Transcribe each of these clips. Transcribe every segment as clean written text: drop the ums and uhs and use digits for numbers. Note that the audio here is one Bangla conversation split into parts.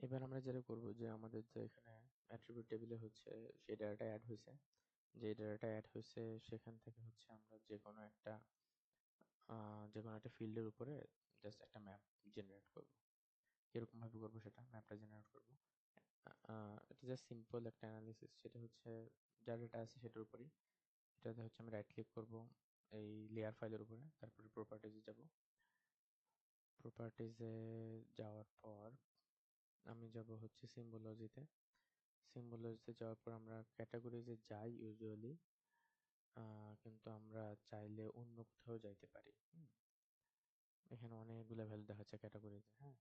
এবার আমরা যেটা করব যে আমাদের যে এখানে অ্যাট্রিবিউট টেবিলে হচ্ছে সেই ডাটাটা অ্যাড হয়েছে, যে ডাটাটা অ্যাড হয়েছে সেখান থেকে হচ্ছে আমরা যে কোনো একটা ফিল্ডের উপরে জাস্ট একটা ম্যাপ জেনারেট করব। কিরকম ভাবে করব সেটা ম্যাপটা জেনারেট করব। এটা জাস্ট সিম্পল একটা অ্যানালিসিস, সেটা হচ্ছে যা ডাটা আছে সেটার উপরই। এটাতে হচ্ছে আমি রাইট ক্লিক করব এই লেয়ার ফাইলের উপরে, তারপরে প্রপার্টিজে যাব। প্রপার্টিজে যাওয়ার পর আমি যাব হচ্ছে সিম্বলজিতে। সিম্বলজিতে যাওয়ার পর আমরা ক্যাটাগরিজে যাই ইউজুয়ালি, কিন্তু আমরা চাইলে অন্য কোথাও যাইতে পারি। এখানে অনেকগুলো ভ্যালু দেখাচ্ছে ক্যাটাগরিতে, হ্যাঁ,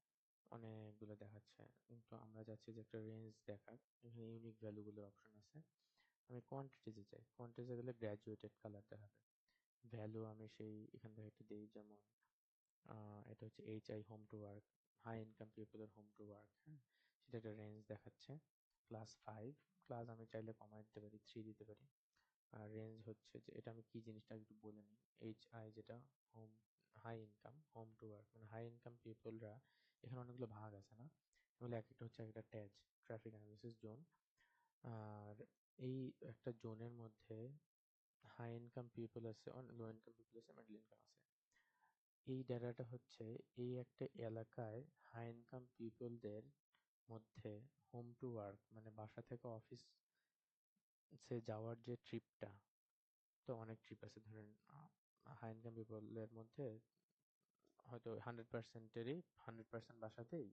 অনেকগুলো দেখাচ্ছে, কিন্তু আমরা চাচ্ছি যে একটা রেঞ্জ দেখাক। এখানে ইউনিক ভ্যালুগুলোর অপশন আছে। আমি কোয়ান্টিটিতে যাই, কোয়ান্টিটিতে গেলে গ্র্যাজুয়েটেড কালার দেখাবে। ভ্যালু আমি সেই এখান থেকে একটা দিই, যেমন এটা হচ্ছে HI home to work, high income পিপলের হোম টু ওয়ার্ক, হ্যাঁ, সেটা একটা রেঞ্জ দেখাচ্ছে। ক্লাস 5, ক্লাস আমি চাইলে কমাই দিতে পারি, 3 দিতে পারি। আর রেঞ্জ হচ্ছে যে এটা আমি কি জিনিসটা একটু বলে নিই। HI যেটা home, high income home to work, মানে হাই ইনকাম পিপলরা, এখানে অনেকগুলো ভাগ আছে না, এগুলো এক একটা হচ্ছে একটা ট্যাজ, ট্রাফিক অ্যানালিসিস জোন। আর এই একটা জোনের মধ্যে হাই ইনকাম পিপল আছে, লো ইনকাম পিপল আছে, মিডল ইনকাম আছে। এই ডাটাটা হচ্ছে এই একটা এলাকায় হাই ইনকাম পিপলদের মধ্যে হোম টু ওয়ার্ক, মানে বাসা থেকে অফিস সে যাওয়ার যে ট্রিপটা, তো অনেক ট্রিপ আছে ধরেন, হাই ইনকাম পিপলের মধ্যে হয়তো 100%-এরই 100% বাসাতেই,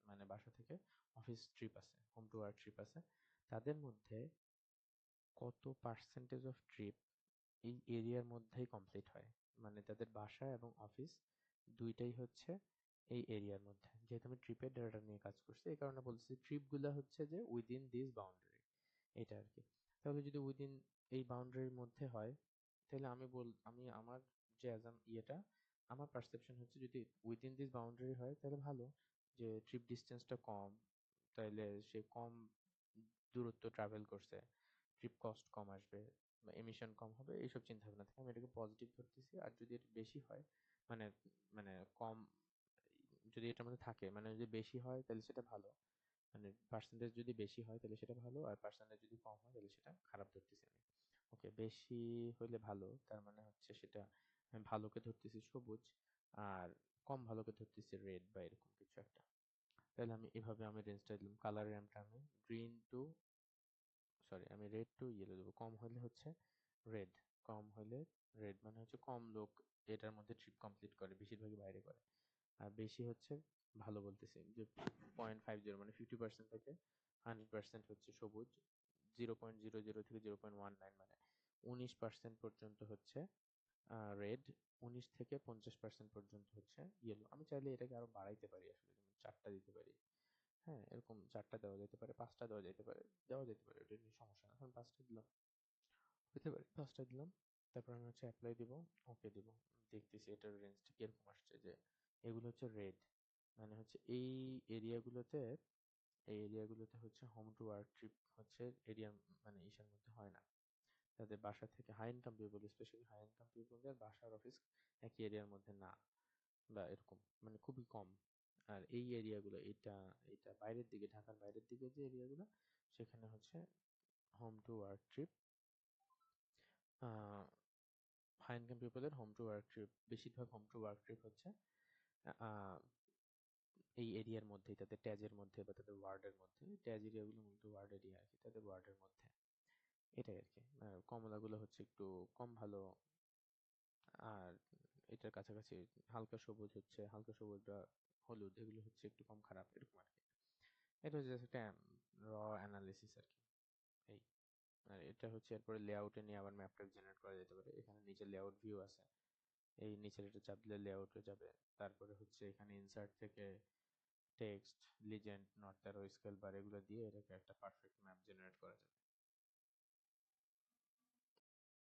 মানে বাসা থেকে অফিস ট্রিপ আছে, হোম টু ওয়ার্ক ট্রিপ আছে। তাদের মধ্যে কত পার্সেন্টেজ অফ ট্রিপ এই এরিয়ার মধ্যেই কমপ্লিট হয়, মানে তাদের বাসা এবং অফিস দুইটাই হচ্ছে এই এরিয়ার মধ্যে। যেহেতু আমি ট্রিপের ডাটা নিয়ে কাজ করছি, এই কারণে বলছি ট্রিপগুলো হচ্ছে যে উইদিন দিস বাউন্ডারি, এটা আর কি। তাহলে যদি উইদিন এই বাউন্ডারির মধ্যে হয়, তাহলে আমি আমার যে ইয়েটা, আমার পারসেপশন হচ্ছে যদি উইদিন দিস বাউন্ডারি হয় তাহলে ভালো, যে ট্রিপ ডিস্টেন্সটা কম, তাইলে সে কম দূরত্ব ট্রাভেল করছে, ট্রিপ কস্ট কম আসবে বা এমিশন কম হবে, এইসব চিন্তা ভাবনা থেকে আমি এটাকে পজিটিভ ধরতেছি। আর যদি এটা বেশি হয়, মানে মানে কম, যদি এটার মধ্যে থাকে, মানে যদি বেশি হয় তাহলে সেটা ভালো, মানে পার্সেন্টেজ যদি বেশি হয় তাহলে সেটা ভালো, আর পার্সেন্টেজ যদি কম হয় তাহলে সেটা খারাপ ধরতেছি আমি। ওকে, বেশি হইলে ভালো, তার মানে হচ্ছে সেটা আমি ভালোকে ধরতেছি সবুজ, আর কম ভালোকে ধরতেছি রেড বা এরকম কিছু একটা। তাহলে আমি রেঞ্জটা দিলাম, কালার র্যামটা আমি গ্রিন টু, সরি, আমি রেড টু ইয়েলো দেবো। কম হলে হচ্ছে রেড, কম হলে রেড মানে হচ্ছে কম লোক এটার মধ্যে ট্রিপ কমপ্লিট করে, বেশিরভাগই বাইরে করে। আর বেশি হচ্ছে ভালো বলতেছি, যে 0.50 মানে 50% থেকে 100% হচ্ছে সবুজ, 0.00 থেকে 0.19 মানে 19% পর্যন্ত হচ্ছে রেড, 19 থেকে 50% পর্যন্ত হচ্ছে ইয়েলো। আমি চাইলে এটাকে আরো বাড়াইতে পারি আসলে, যেমন 4টা দিতে পারি, হ্যাঁ, এরকম 4টা দেওয়া যেতে পারে, 5টা দেওয়া যেতে পারে, ওটা নিয়ে সমস্যা না। এখন 5টা দিলাম, হতে পারে 5টা দিলাম। তারপর আমি হচ্ছে অ্যাপ্লাই দিব, ওকে দিব। দেখতেছি এটার রেঞ্জটা কিরকম আসছে, যে এগুলো হচ্ছে রেড, মানে হচ্ছে এই এরিয়াগুলোতে হচ্ছে হোম টু ওয়ার্ক ট্রিপ হচ্ছে এরিয়া, মানে ইসের মধ্যে হয় না। তাদের বাসা থেকে high income people, specially high income পিপলদের বাসার অফিস একই এরিয়ার মধ্যে না, বা এরকম, মানে খুবই কম। আর এই এরিয়াগুলো, এটা এটা বাইরের দিকে, ঢাকার বাইরের দিকে যে এরিয়াগুলো, সেখানে হচ্ছে home to work trip, high income পিপলের হোম টু ওয়ার্ক ট্রিপ, বেশিরভাগ হোম টু ওয়ার্ক ট্রিপ হচ্ছে আহ, এই এরিয়ার মধ্যেই, তাদের ট্যাজের মধ্যে বা তাদের ওয়ার্ডের মধ্যে। ট্যাজ এরিয়াগুলো মূলত ওয়ার্ড এরিয়া আর কি, তাদের ওয়ার্ডের মধ্যে, এটাই আর কি। আর কমলাগুলো হচ্ছে একটু কম ভালো, আর এটার কাছাকাছি হালকা সবুজ বা হলুদ, এগুলো হচ্ছে একটু কম খারাপ, এরকম আর কি। এটা হচ্ছে just একটা র অ্যানালিসিস আর কি, এই। আর এটা হচ্ছে এরপরে লেআউটে নিয়ে আবার ম্যাপটা জেনারেট করা যেতে পারে। এখানে নিচে লেআউট ভিউ আছে, এই নিচের এটা চাপ দিলে লেআউটে যাবে। তারপরে হচ্ছে এখানে ইনসার্ট থেকে text, legend, north arrow, scale bar, এগুলো দিয়ে এটাকে একটা পারফেক্ট ম্যাপ জেনারেট করা যাবে।